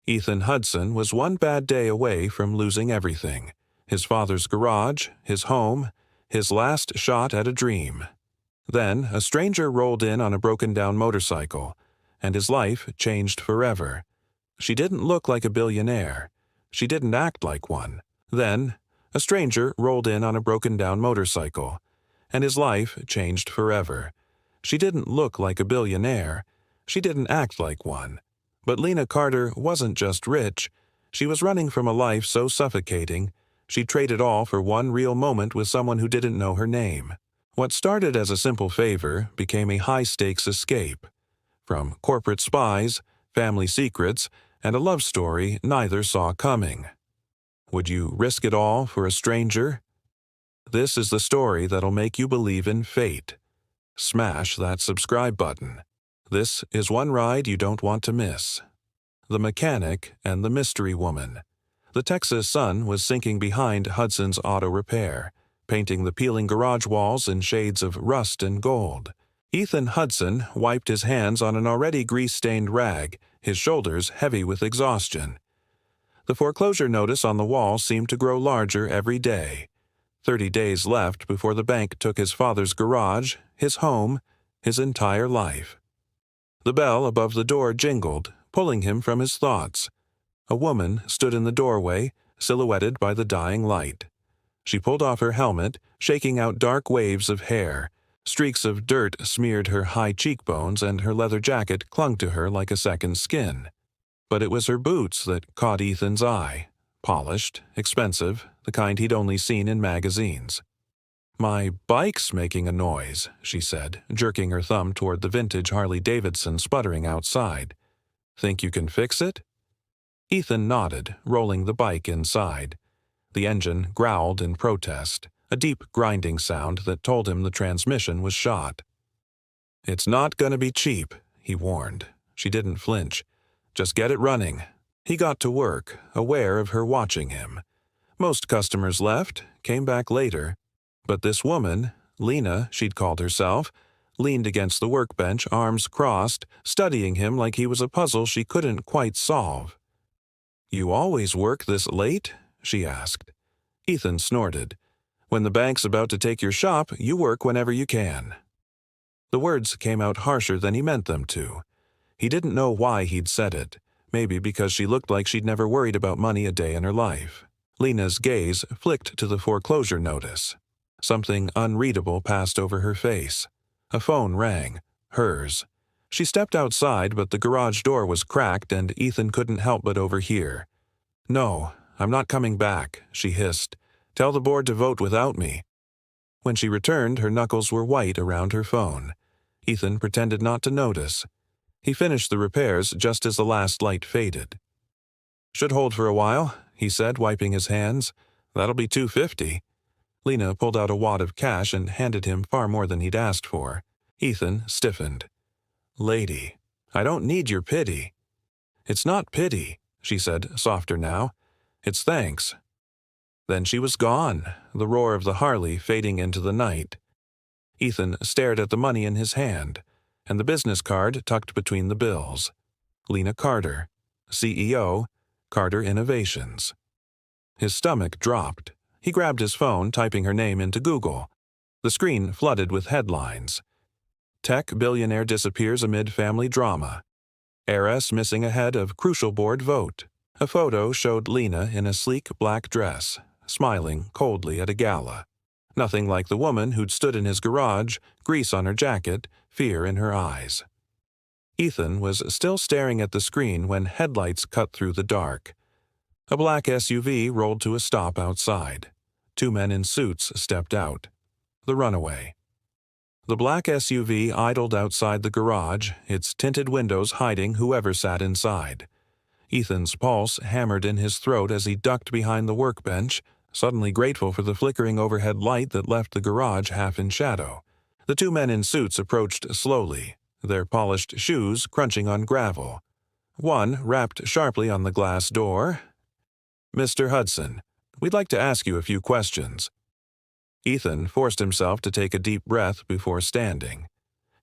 Ethan Hudson was one bad day away from losing everything: his father's garage, his home, his last shot at a dream. Then a stranger rolled in on a broken-down motorcycle, and his life changed forever. She didn't look like a billionaire. She didn't act like one. Then a stranger rolled in on a broken-down motorcycle, and his life changed forever. She didn't look like a billionaire. She didn't act like one. But Lena Carter wasn't just rich. She was running from a life so suffocating, she'd trade it all for one real moment with someone who didn't know her name. What started as a simple favor became a high-stakes escape. From corporate spies, family secrets, and a love story neither saw coming. Would you risk it all for a stranger? This is the story that'll make you believe in fate. Smash that subscribe button. This is one ride you don't want to miss. The Mechanic and the Mystery Woman. The Texas sun was sinking behind Hudson's auto repair, painting the peeling garage walls in shades of rust and gold. Ethan Hudson wiped his hands on an already grease-stained rag, his shoulders heavy with exhaustion. The foreclosure notice on the wall seemed to grow larger every day. 30 days left before the bank took his father's garage, his home, his entire life. The bell above the door jingled, pulling him from his thoughts. A woman stood in the doorway, silhouetted by the dying light. She pulled off her helmet, shaking out dark waves of hair. Streaks of dirt smeared her high cheekbones, and her leather jacket clung to her like a second skin. But it was her boots that caught Ethan's eye. Polished, expensive, the kind he'd only seen in magazines. "My bike's making a noise," she said, jerking her thumb toward the vintage Harley-Davidson sputtering outside. "Think you can fix it?" Ethan nodded, rolling the bike inside. The engine growled in protest, a deep grinding sound that told him the transmission was shot. "It's not gonna be cheap," he warned. She didn't flinch. "Just get it running." He got to work, aware of her watching him. Most customers left, came back later. But this woman, Lena, she'd called herself, leaned against the workbench, arms crossed, studying him like he was a puzzle she couldn't quite solve. "You always work this late?" she asked. Ethan snorted. "When the bank's about to take your shop, you work whenever you can." The words came out harsher than he meant them to. He didn't know why he'd said it. Maybe because she looked like she'd never worried about money a day in her life. Lena's gaze flicked to the foreclosure notice. Something unreadable passed over her face. A phone rang. Hers. She stepped outside, but the garage door was cracked and Ethan couldn't help but overhear. "No, I'm not coming back," she hissed. "Tell the board to vote without me." When she returned, her knuckles were white around her phone. Ethan pretended not to notice. He finished the repairs just as the last light faded. "Should hold for a while," he said, wiping his hands. "That'll be $250. Lena pulled out a wad of cash and handed him far more than he'd asked for. Ethan stiffened. "Lady, I don't need your pity." "It's not pity," she said, softer now. "It's thanks." Then she was gone, the roar of the Harley fading into the night. Ethan stared at the money in his hand, and the business card tucked between the bills. Lena Carter, CEO, Carter Innovations. His stomach dropped. He grabbed his phone, typing her name into Google. The screen flooded with headlines. Tech billionaire disappears amid family drama. Heiress missing ahead of crucial board vote. A photo showed Lena in a sleek black dress, smiling coldly at a gala. Nothing like the woman who'd stood in his garage, grease on her jacket, fear in her eyes. Ethan was still staring at the screen when headlights cut through the dark. A black SUV rolled to a stop outside. 2 men in suits stepped out. The runaway. The black SUV idled outside the garage, its tinted windows hiding whoever sat inside. Ethan's pulse hammered in his throat as he ducked behind the workbench, suddenly grateful for the flickering overhead light that left the garage half in shadow. The 2 men in suits approached slowly, their polished shoes crunching on gravel. One rapped sharply on the glass door. "Mr. Hudson, we'd like to ask you a few questions." Ethan forced himself to take a deep breath before standing.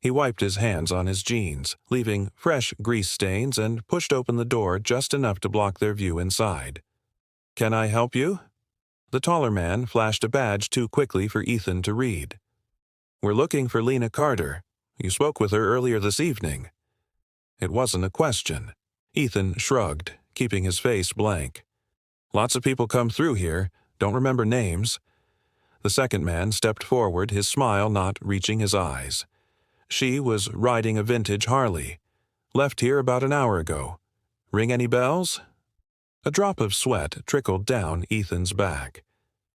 He wiped his hands on his jeans, leaving fresh grease stains, and pushed open the door just enough to block their view inside. "Can I help you?" The taller man flashed a badge too quickly for Ethan to read. "We're looking for Lena Carter. You spoke with her earlier this evening." It wasn't a question. Ethan shrugged, keeping his face blank. "Lots of people come through here. Don't remember names." The second man stepped forward, his smile not reaching his eyes. "She was riding a vintage Harley. Left here about an hour ago. Ring any bells?" A drop of sweat trickled down Ethan's back.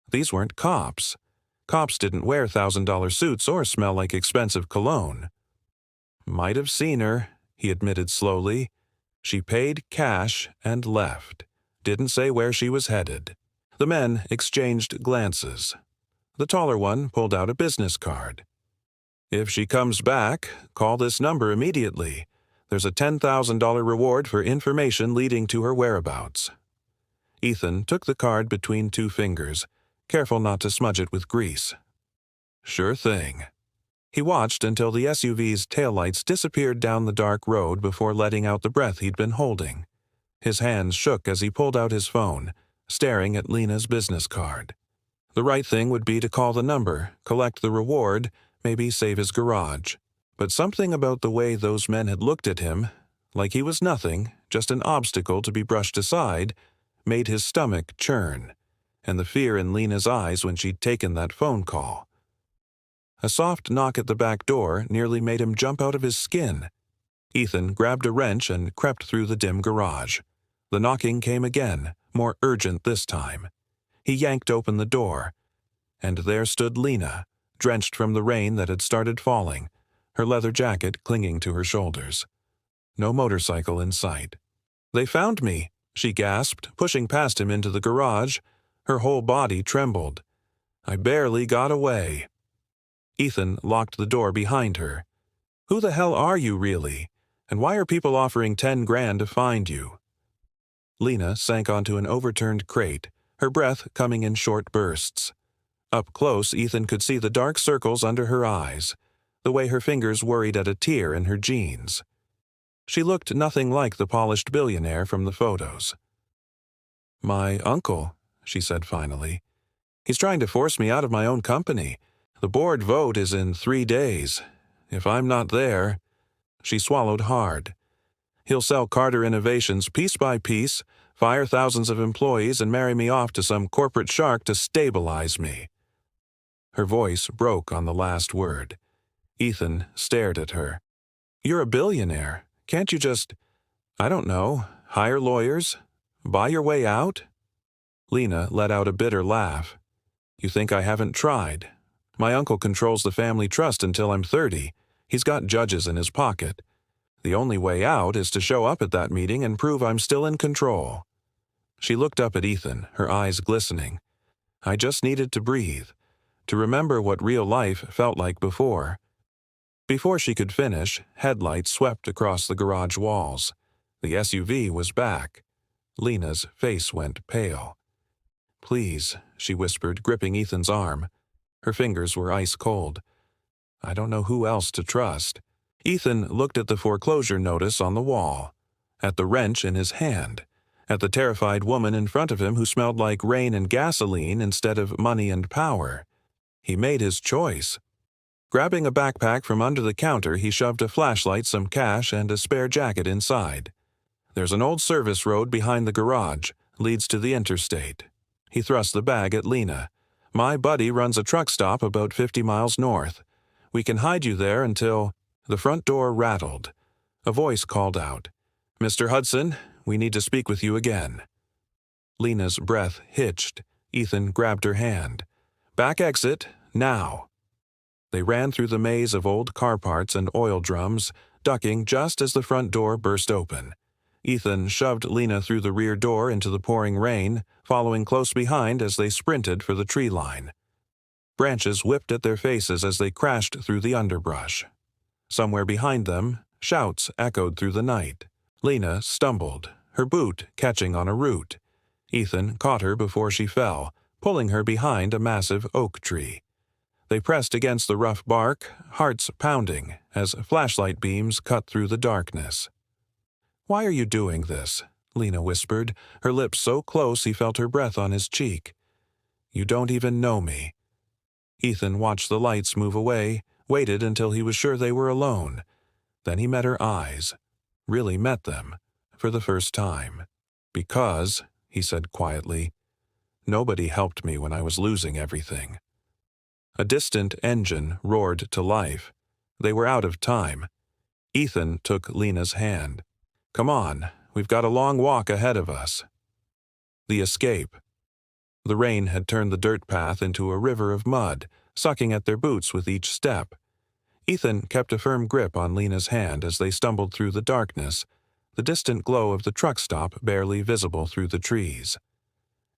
These weren't cops. Cops didn't wear $1,000 suits or smell like expensive cologne. "Might have seen her," he admitted slowly. "She paid cash and left. Didn't say where she was headed." The men exchanged glances. The taller one pulled out a business card. "If she comes back, call this number immediately. There's a $10,000 reward for information leading to her whereabouts." Ethan took the card between two fingers, careful not to smudge it with grease. "Sure thing." He watched until the SUV's taillights disappeared down the dark road before letting out the breath he'd been holding. His hands shook as he pulled out his phone, staring at Lena's business card. The right thing would be to call the number, collect the reward, maybe save his garage. But something about the way those men had looked at him, like he was nothing, just an obstacle to be brushed aside, made his stomach churn, and the fear in Lena's eyes when she'd taken that phone call. A soft knock at the back door nearly made him jump out of his skin. Ethan grabbed a wrench and crept through the dim garage. The knocking came again, more urgent this time. He yanked open the door, and there stood Lena, drenched from the rain that had started falling, her leather jacket clinging to her shoulders. No motorcycle in sight. "They found me," she gasped, pushing past him into the garage. Her whole body trembled. "I barely got away." Ethan locked the door behind her. "Who the hell are you, really? And why are people offering 10 grand to find you?" Lena sank onto an overturned crate, her breath coming in short bursts. Up close, Ethan could see the dark circles under her eyes, the way her fingers worried at a tear in her jeans. She looked nothing like the polished billionaire from the photos. "My uncle," she said finally. "He's trying to force me out of my own company. The board vote is in 3 days. If I'm not there—" She swallowed hard. "He'll sell Carter Innovations piece by piece, fire thousands of employees, and marry me off to some corporate shark to stabilize me." Her voice broke on the last word. Ethan stared at her. "You're a billionaire. Can't you just, I don't know, hire lawyers? Buy your way out?" Lena let out a bitter laugh. "You think I haven't tried? My uncle controls the family trust until I'm 30. He's got judges in his pocket. The only way out is to show up at that meeting and prove I'm still in control." She looked up at Ethan, her eyes glistening. "I just needed to breathe, to remember what real life felt like before." Before she could finish, headlights swept across the garage walls. The SUV was back. Lena's face went pale. "Please," she whispered, gripping Ethan's arm. Her fingers were ice cold. "I don't know who else to trust." Ethan looked at the foreclosure notice on the wall, at the wrench in his hand, at the terrified woman in front of him who smelled like rain and gasoline instead of money and power. He made his choice. Grabbing a backpack from under the counter, he shoved a flashlight, some cash, and a spare jacket inside. "There's an old service road behind the garage, leads to the interstate." He thrust the bag at Lena. "My buddy runs a truck stop about 50 miles north. We can hide you there until—" The front door rattled. A voice called out, "Mr. Hudson, we need to speak with you again." Lena's breath hitched. Ethan grabbed her hand. "Back exit, now." They ran through the maze of old car parts and oil drums, ducking just as the front door burst open. Ethan shoved Lena through the rear door into the pouring rain, following close behind as they sprinted for the tree line. Branches whipped at their faces as they crashed through the underbrush. Somewhere behind them, shouts echoed through the night. Lena stumbled, her boot catching on a root. Ethan caught her before she fell, pulling her behind a massive oak tree. They pressed against the rough bark, hearts pounding, as flashlight beams cut through the darkness. "Why are you doing this?" Lena whispered, her lips so close he felt her breath on his cheek. "You don't even know me." Ethan watched the lights move away, waited until he was sure they were alone. Then he met her eyes, really met them, for the first time. "Because," he said quietly, "nobody helped me when I was losing everything." A distant engine roared to life. They were out of time. Ethan took Lena's hand. "Come on, we've got a long walk ahead of us." The escape. The rain had turned the dirt path into a river of mud, sucking at their boots with each step. Ethan kept a firm grip on Lena's hand as they stumbled through the darkness, the distant glow of the truck stop barely visible through the trees.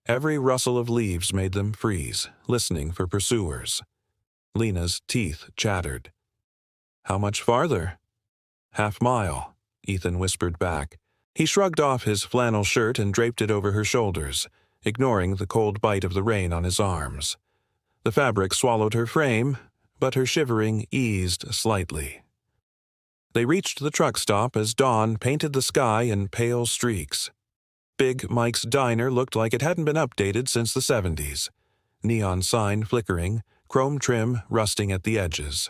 Every rustle of leaves made them freeze, listening for pursuers. Lena's teeth chattered. "How much farther?" "Half-mile," Ethan whispered back. He shrugged off his flannel shirt and draped it over her shoulders, ignoring the cold bite of the rain on his arms. The fabric swallowed her frame, but her shivering eased slightly. They reached the truck stop as dawn painted the sky in pale streaks. Big Mike's Diner looked like it hadn't been updated since the 70s. Neon sign flickering, chrome trim rusting at the edges.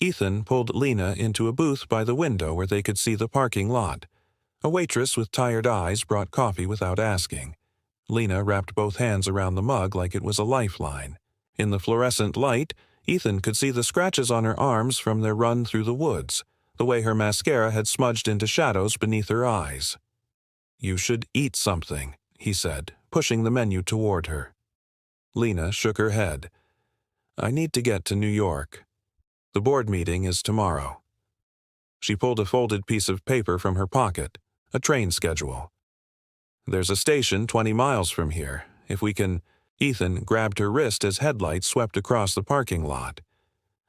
Ethan pulled Lena into a booth by the window where they could see the parking lot. A waitress with tired eyes brought coffee without asking. Lena wrapped both hands around the mug like it was a lifeline. In the fluorescent light, Ethan could see the scratches on her arms from their run through the woods, the way her mascara had smudged into shadows beneath her eyes. "You should eat something," he said, pushing the menu toward her. Lena shook her head. "I need to get to New York. The board meeting is tomorrow." She pulled a folded piece of paper from her pocket, a train schedule. "There's a station 20 miles from here. If we can—" Ethan grabbed her wrist as headlights swept across the parking lot.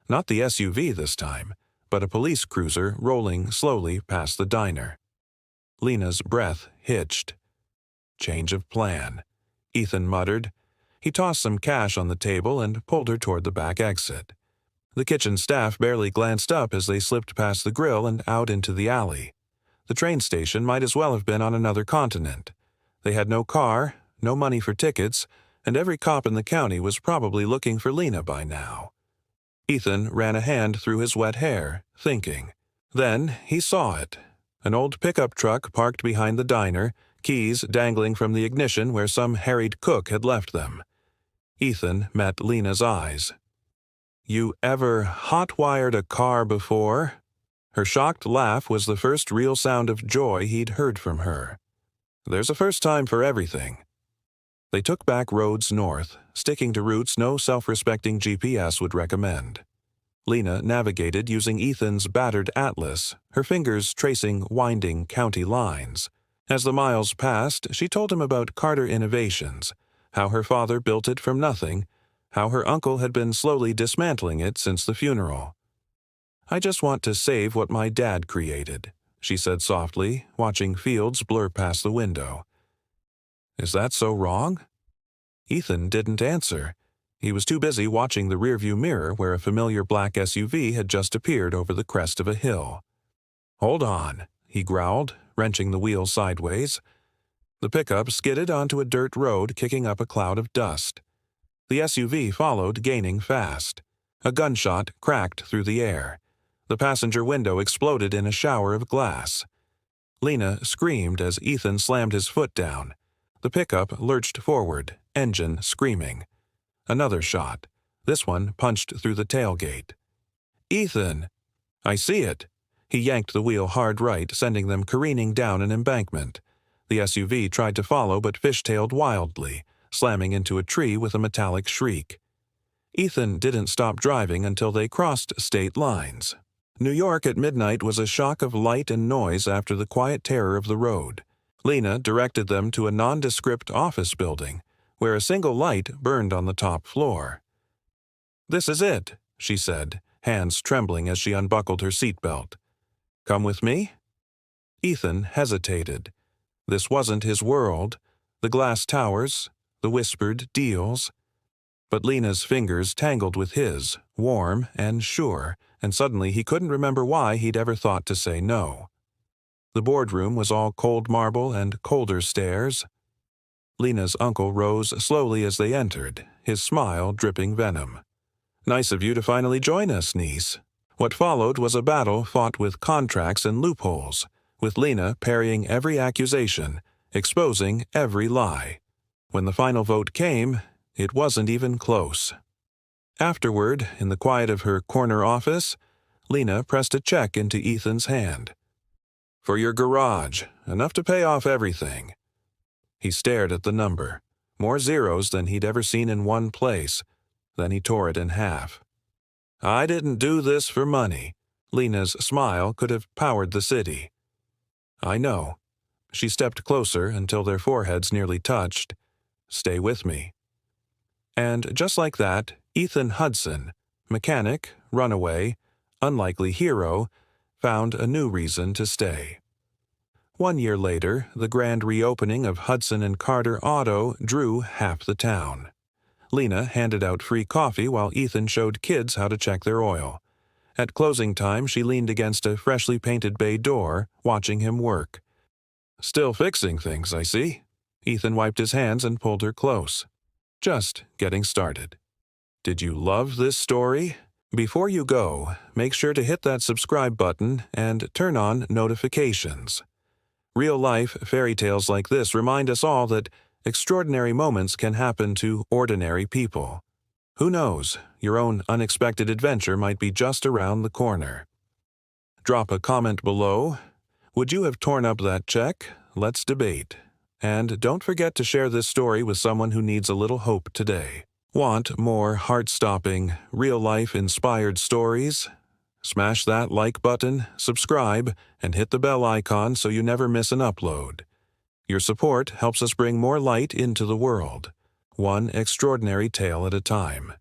Not the SUV this time, but a police cruiser rolling slowly past the diner. Lena's breath hitched. "Change of plan," Ethan muttered. He tossed some cash on the table and pulled her toward the back exit. The kitchen staff barely glanced up as they slipped past the grill and out into the alley. The train station might as well have been on another continent. They had no car, no money for tickets, and every cop in the county was probably looking for Lena by now. Ethan ran a hand through his wet hair, thinking. Then he saw it. An old pickup truck parked behind the diner, keys dangling from the ignition where some harried cook had left them. Ethan met Lena's eyes. "You ever hot-wired a car before?" Her shocked laugh was the first real sound of joy he'd heard from her. "There's a first time for everything." They took back roads north, sticking to routes no self-respecting GPS would recommend. Lena navigated using Ethan's battered atlas, her fingers tracing winding county lines. As the miles passed, she told him about Carter Innovations, how her father built it from nothing, how her uncle had been slowly dismantling it since the funeral. "I just want to save what my dad created," she said softly, watching fields blur past the window. "Is that so wrong?" Ethan didn't answer. He was too busy watching the rearview mirror where a familiar black SUV had just appeared over the crest of a hill. "Hold on," he growled, wrenching the wheel sideways. The pickup skidded onto a dirt road, kicking up a cloud of dust. The SUV followed, gaining fast. A gunshot cracked through the air. The passenger window exploded in a shower of glass. Lena screamed as Ethan slammed his foot down. The pickup lurched forward, engine screaming. Another shot. This one punched through the tailgate. "Ethan!" "I see it." He yanked the wheel hard right, sending them careening down an embankment. The SUV tried to follow but fishtailed wildly, slamming into a tree with a metallic shriek. Ethan didn't stop driving until they crossed state lines. New York at midnight was a shock of light and noise after the quiet terror of the road. Lena directed them to a nondescript office building, where a single light burned on the top floor. "This is it," she said, hands trembling as she unbuckled her seatbelt. "Come with me?" Ethan hesitated. This wasn't his world. The glass towers, the whispered deals. But Lena's fingers tangled with his, warm and sure, and suddenly he couldn't remember why he'd ever thought to say no. The boardroom was all cold marble and colder stairs. Lena's uncle rose slowly as they entered, his smile dripping venom. "Nice of you to finally join us, niece." What followed was a battle fought with contracts and loopholes, with Lena parrying every accusation, exposing every lie. When the final vote came, it wasn't even close. Afterward, in the quiet of her corner office, Lena pressed a check into Ethan's hand. "For your garage, enough to pay off everything." He stared at the number, more zeros than he'd ever seen in one place. Then he tore it in half. "I didn't do this for money." Lena's smile could have powered the city. "I know." She stepped closer until their foreheads nearly touched. "Stay with me." And just like that, Ethan Hudson, mechanic, runaway, unlikely hero, found a new reason to stay. 1 year later, the grand reopening of Hudson and Carter Auto drew half the town. Lena handed out free coffee while Ethan showed kids how to check their oil. At closing time, she leaned against a freshly painted bay door, watching him work. "Still fixing things, I see." Ethan wiped his hands and pulled her close. "Just getting started." Did you love this story? Before you go, make sure to hit that subscribe button and turn on notifications. Real-life fairy tales like this remind us all that extraordinary moments can happen to ordinary people. Who knows, your own unexpected adventure might be just around the corner. Drop a comment below. Would you have torn up that check? Let's debate. And don't forget to share this story with someone who needs a little hope today. Want more heart-stopping, real-life inspired stories? Smash that like button, subscribe, and hit the bell icon so you never miss an upload. Your support helps us bring more light into the world, one extraordinary tale at a time.